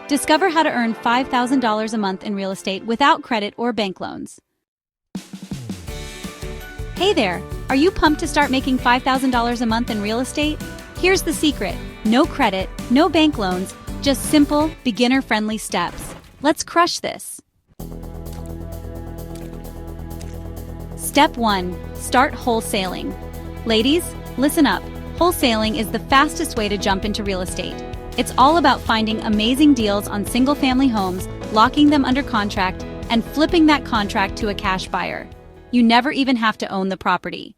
Discover how to earn $5,000 a month in real estate without credit or bank loans. Hey there! Are you pumped to start making $5,000 a month in real estate? Here's the secret. No credit, no bank loans, just simple, beginner-friendly steps. Let's crush this. Step 1. Start wholesaling. Ladies, listen up. Wholesaling is the fastest way to jump into real estate. It's all about finding amazing deals on single-family homes, locking them under contract, and flipping that contract to a cash buyer. You never even have to own the property.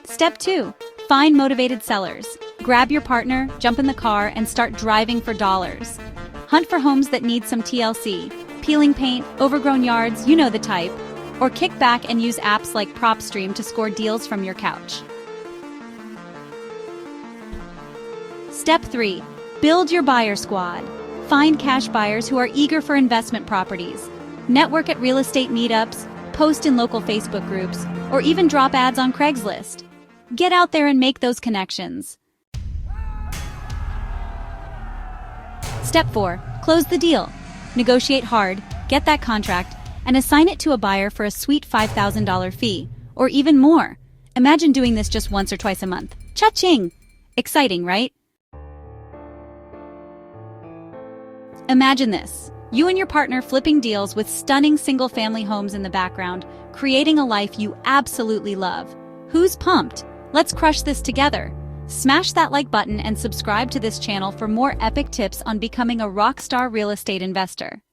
Step 2. Find motivated sellers. Grab your partner, jump in the car, and start driving for dollars. Hunt for homes that need some TLC, peeling paint, overgrown yards, you know the type. Or kick back and use apps like PropStream to score deals from your couch. Step 3. Build your buyer squad. Find cash buyers who are eager for investment properties. Network at real estate meetups, post in local Facebook groups, or even drop ads on Craigslist. Get out there and make those connections. Step 4. Close the deal. Negotiate hard, get that contract, and assign it to a buyer for a sweet $5,000 fee, or even more. Imagine doing this just once or twice a month. Cha-ching! Exciting, right? Imagine this. You and your partner flipping deals with stunning single-family homes in the background, creating a life you absolutely love. Who's pumped? Let's crush this together. Smash that like button and subscribe to this channel for more epic tips on becoming a rockstar real estate investor.